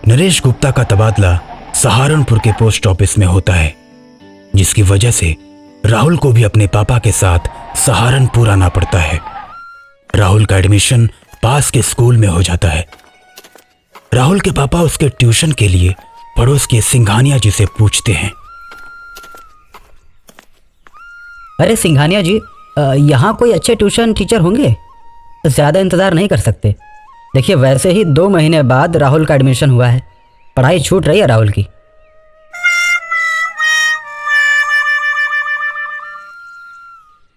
नरेश गुप्ता का तबादला सहारनपुर के पोस्ट ऑफिस में होता है, जिसकी वजह से राहुल को भी अपने पापा के साथ सहारनपुर आना पड़ता है। राहुल का एडमिशन पास के स्कूल में हो जाता है। राहुल के पापा उसके ट्यूशन के लिए पड़ोस के सिंघानिया जी से पूछते हैं। अरे सिंघानिया जी, यहाँ कोई अच्छे ट्यूशन टीचर होंगे? ज़्यादा इंतज़ार नहीं कर सकते। देखिए, वैसे ही 2 महीने बाद राहुल का एडमिशन हुआ है, पढ़ाई छूट रही है राहुल की।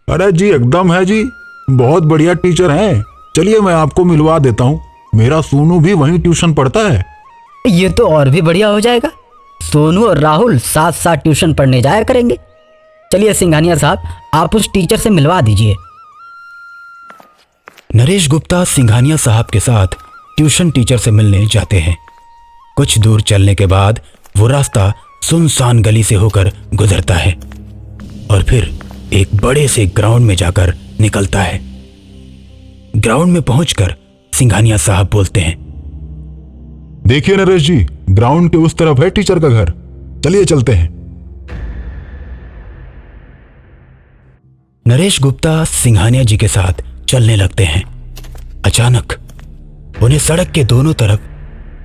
अरे जी, एकदम है जी, बहुत बढ़िया टीचर हैं। चलिए मैं आपको मिलवा देता हूँ। मेरा सोनू भी वहीं ट्यूशन पढ़ता है। ये तो और भी बढ़िया हो जाएगा। सोनू और राहुल साथ साथ ट्यूशन पढ़ने जाया करेंगे। चलिए सिंघानिया साहब, आप उस टीचर से मिलवा दीजिए। नरेश गुप्ता सिंघानिया साहब के साथ ट्यूशन टीचर से मिलने जाते हैं। कुछ दूर चलने के बाद वो रास्ता सुनसान गली से होकर गुजरता है और फिर एक बड़े से ग्राउंड में जाकर निकलता है। ग्राउंड में पहुंचकर सिंघानिया साहब बोलते हैं, देखिए नरेश जी, ग्राउंड के उस तरफ है टीचर का घर। चलिए चलते हैं। नरेश गुप्ता सिंघानिया जी के साथ चलने लगते हैं। अचानक उन्हें सड़क के दोनों तरफ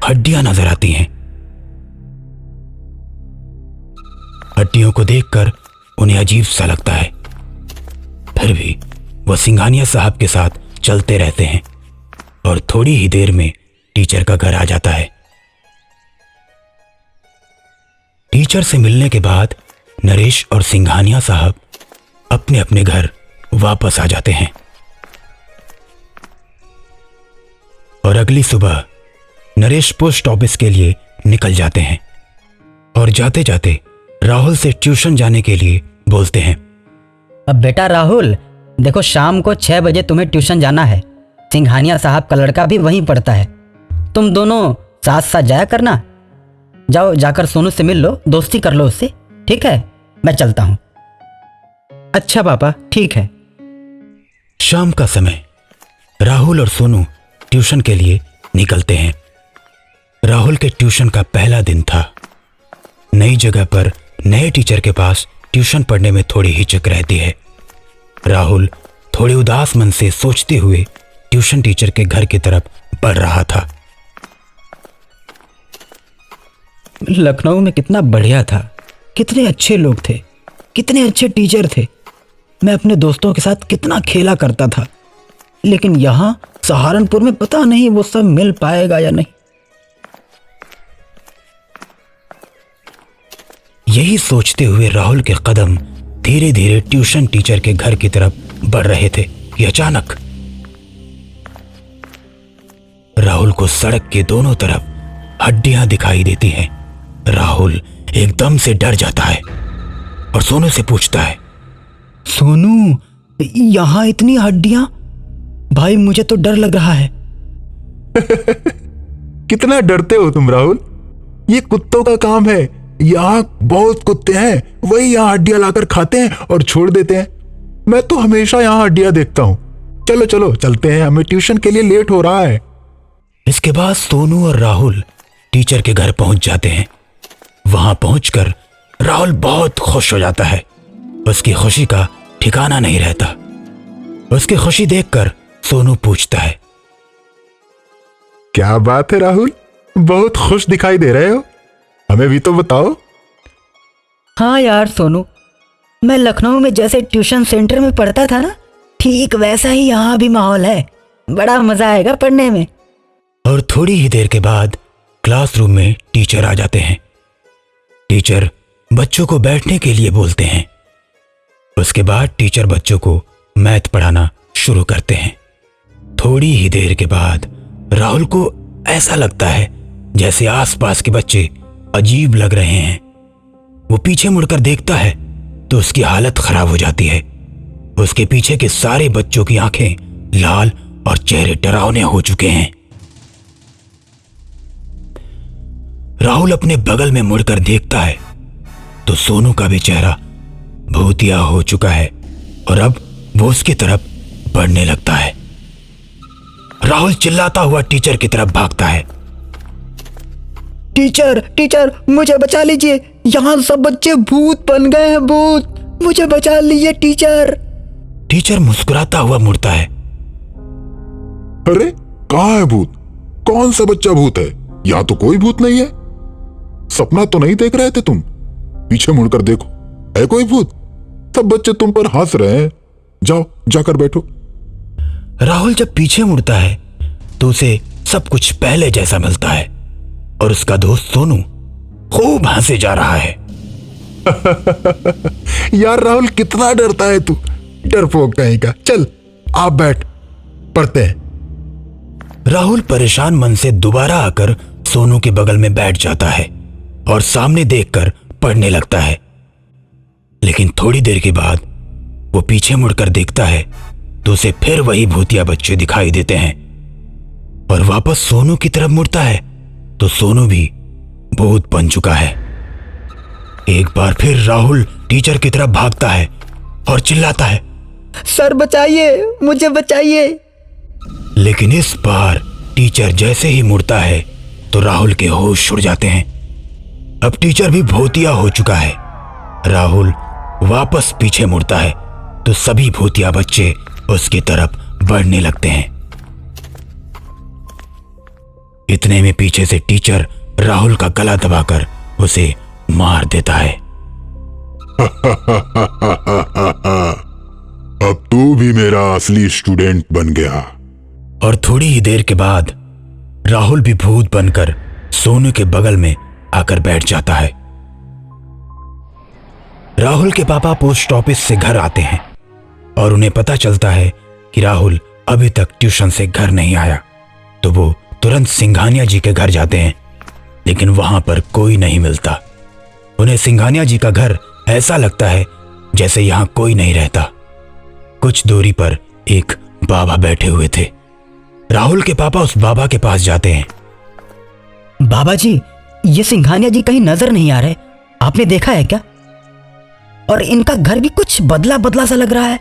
हड्डियां नजर आती हैं। हड्डियों को देखकर उन्हें अजीब सा लगता है। फिर भी वह सिंघानिया साहब के साथ चलते रहते हैं और थोड़ी ही देर में टीचर का घर आ जाता है। टीचर से मिलने के बाद नरेश और सिंघानिया साहब अपने अपने घर वापस आ जाते हैं और अगली सुबह नरेश पोस्ट ऑफिस के लिए निकल जाते हैं और जाते जाते राहुल से ट्यूशन जाने के लिए बोलते हैं। अब बेटा राहुल, देखो शाम को 6 बजे तुम्हें ट्यूशन जाना है। सिंघानिया साहब का लड़का भी वहीं पढ़ता है। तुम दोनों साथ साथ जाया करना। जाओ, जाकर सोनू से मिल लो, दोस्ती कर लो उससे। ठीक है, मैं चलता हूँ। अच्छा पापा, ठीक है। शाम का समय राहुल और सोनू ट्यूशन के लिए निकलते हैं। राहुल के ट्यूशन का पहला दिन था। नई जगह पर नए टीचर के पास ट्यूशन पढ़ने में थोड़ी हिचक रहती है। राहुल थोड़े उदास मन से सोचते हुए ट्यूशन टीचर के घर की तरफ बढ़ रहा था। लखनऊ में कितना बढ़िया था, कितने अच्छे लोग थे, कितने अच्छे टीचर थे। मैं अपने दोस्तों के साथ कितना खेला करता था, लेकिन यहाँ सहारनपुर में पता नहीं वो सब मिल पाएगा या नहीं। यही सोचते हुए राहुल के कदम धीरे धीरे ट्यूशन टीचर के घर की तरफ बढ़ रहे थे कि अचानक राहुल को सड़क के दोनों तरफ हड्डियां दिखाई देती हैं। राहुल एकदम से डर जाता है और सोनू से पूछता है, सोनू, यहाँ इतनी हड्डियां? भाई मुझे तो डर लग रहा है। कितना डरते हो तुम राहुल? ये कुत्तों का काम है। यहाँ बहुत कुत्ते हैं, वही यहाँ हड्डियां लाकर खाते हैं और छोड़ देते हैं। मैं तो हमेशा यहाँ हड्डियां देखता हूँ। चलो चलो चलते हैं, हमें ट्यूशन के लिए लेट हो रहा है। इसके बाद सोनू और राहुल टीचर के घर पहुंच जाते हैं। वहां पहुंचकर राहुल बहुत खुश हो जाता है। उसकी खुशी का ठिकाना नहीं रहता। उसकी खुशी देखकर सोनू पूछता है, क्या बात है राहुल, बहुत खुश दिखाई दे रहे हो, हमें भी तो बताओ। हाँ यार सोनू, मैं लखनऊ में जैसे ट्यूशन सेंटर में पढ़ता था ना, ठीक वैसा ही यहाँ भी माहौल है। बड़ा मजा आएगा पढ़ने में। और थोड़ी ही देर के बाद क्लासरूम में टीचर आ जाते हैं। टीचर बच्चों को बैठने के लिए बोलते हैं। उसके बाद टीचर बच्चों को मैथ पढ़ाना शुरू करते हैं। थोड़ी ही देर के बाद राहुल को ऐसा लगता है जैसे आसपास के बच्चे अजीब लग रहे हैं। वो पीछे मुड़कर देखता है तो उसकी हालत खराब हो जाती है। उसके पीछे के सारे बच्चों की आंखें लाल और चेहरे डरावने हो चुके हैं। राहुल अपने बगल में मुड़कर देखता है तो सोनू का भी चेहरा भूतिया हो चुका है और अब वो उसकी तरफ बढ़ने लगता है। राहुल चिल्लाता हुआ टीचर की तरफ भागता है। टीचर टीचर मुझे बचा लीजिए, यहाँ सब बच्चे भूत बन गए हैं, भूत, मुझे बचा लीजिए टीचर। टीचर मुस्कुराता हुआ मुड़ता है। अरे कहाँ है भूत? कौन सा बच्चा भूत है? यहाँ तो कोई भूत नहीं है। सपना तो नहीं देख रहे थे तुम? पीछे मुड़कर देखो, है कोई भूत? सब बच्चे तुम पर हंस रहे हैं। जाओ जाकर बैठो। राहुल जब पीछे मुड़ता है तो उसे सब कुछ पहले जैसा मिलता है और उसका दोस्त सोनू खूब हंसे जा रहा है। यार राहुल, कितना डरता है तू, डरपोक कहीं का। चल आप बैठ, पढ़ते हैं। राहुल परेशान मन से दोबारा आकर सोनू के बगल में बैठ जाता है और सामने देखकर पढ़ने लगता है। लेकिन थोड़ी देर के बाद वो पीछे मुड़कर देखता है तो उसे फिर वही भूतिया बच्चे दिखाई देते हैं और वापस सोनू की तरफ मुड़ता है तो सोनू भी भूत बन चुका है। एक बार फिर राहुल टीचर की तरफ भागता है और चिल्लाता है, सर बचाइए, मुझे बचाइए। लेकिन इस बार टीचर जैसे ही मुड़ता है तो राहुल के होश उड़ जाते हैं। अब टीचर भी भूतिया हो चुका है। राहुल वापस पीछे मुड़ता है तो सभी भूतिया बच्चे उसकी तरफ बढ़ने लगते हैं। इतने में पीछे से टीचर राहुल का गला दबाकर उसे मार देता है। अब तू भी मेरा असली स्टूडेंट बन गया। और थोड़ी ही देर के बाद राहुल भी भूत बनकर सोनू के बगल में आकर बैठ जाता है। राहुल के पापा पोस्ट ऑफिस से घर आते हैं और उन्हें पता चलता है कि राहुल अभी तक ट्यूशन से घर नहीं आया, तो वो तुरंत सिंघानिया जी के घर जाते हैं। लेकिन वहां पर कोई नहीं मिलता। उन्हें सिंघानिया जी का घर ऐसा लगता है जैसे यहां कोई नहीं रहता। कुछ दूरी पर एक बाबा बैठे हुए थे। राहुल के पापा उस बाबा के पास जाते हैं। बाबा जी, ये सिंघानिया जी कहीं नजर नहीं आ रहे, आपने देखा है क्या? और इनका घर भी कुछ बदला बदला सा लग रहा है।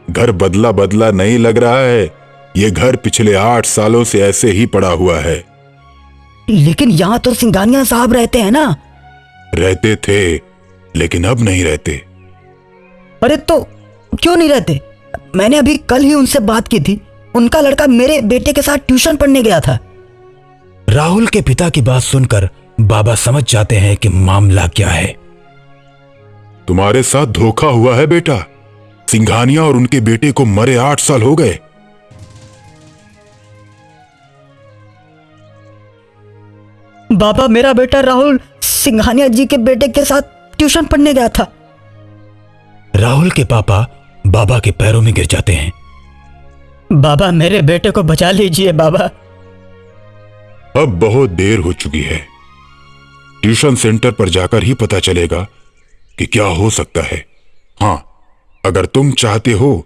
घर बदला बदला नहीं लग रहा है, ये घर पिछले 8 सालों से ऐसे ही पड़ा हुआ है। लेकिन यहाँ तो सिंघानिया साहब रहते हैं ना? रहते थे, लेकिन अब नहीं रहते। अरे तो क्यों नहीं रहते? मैंने अभी कल ही उनसे बात की थी, उनका लड़का मेरे बेटे के साथ ट्यूशन पढ़ने गया था। राहुल के पिता की बात सुनकर बाबा समझ जाते हैं कि मामला क्या है। तुम्हारे साथ धोखा हुआ है बेटा। सिंघानिया और उनके बेटे को मरे 8 साल हो गए। बाबा, मेरा बेटा राहुल सिंघानिया जी के बेटे के साथ ट्यूशन पढ़ने गया था। राहुल के पापा बाबा के पैरों में गिर जाते हैं। बाबा, मेरे बेटे को बचा लीजिए बाबा। अब बहुत देर हो चुकी है। ट्यूशन सेंटर पर जाकर ही पता चलेगा कि क्या हो सकता है। हाँ, अगर तुम चाहते हो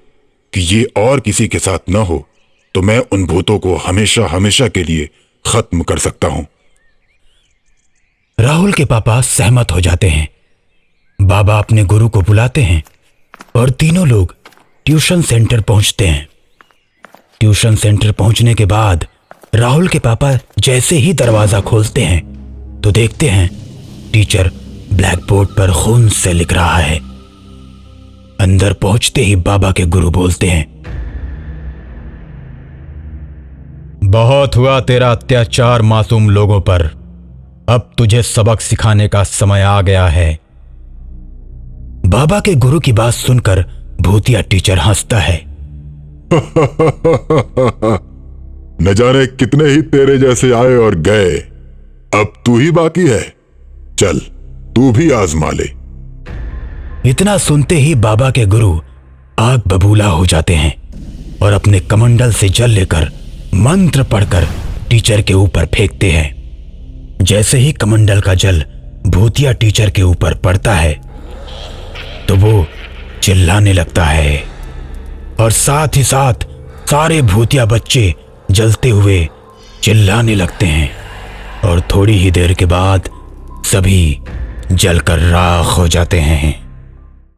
कि ये और किसी के साथ न हो तो मैं उन भूतों को हमेशा हमेशा के लिए खत्म कर सकता हूं। राहुल के पापा सहमत हो जाते हैं। बाबा अपने गुरु को बुलाते हैं और तीनों लोग ट्यूशन सेंटर पहुंचते हैं। ट्यूशन सेंटर पहुंचने के बाद राहुल के पापा जैसे ही दरवाजा खोलते हैं तो देखते हैं टीचर ब्लैक बोर्ड पर खून से लिख रहा है। अंदर पहुंचते ही बाबा के गुरु बोलते हैं, बहुत हुआ तेरा अत्याचार मासूम लोगों पर, अब तुझे सबक सिखाने का समय आ गया है। बाबा के गुरु की बात सुनकर भूतिया टीचर हंसता है। न जाने कितने ही तेरे जैसे आए और गए, अब तू ही बाकी है। चल तू भी आजमा ले। इतना सुनते ही बाबा के गुरु आग बबूला हो जाते हैं और अपने कमंडल से जल लेकर मंत्र पढ़कर टीचर के ऊपर फेंकते हैं। जैसे ही कमंडल का जल भूतिया टीचर के ऊपर पड़ता है तो वो चिल्लाने लगता है और साथ ही साथ सारे भूतिया बच्चे जलते हुए चिल्लाने लगते हैं और थोड़ी ही देर के बाद सभी जलकर राख हो जाते हैं।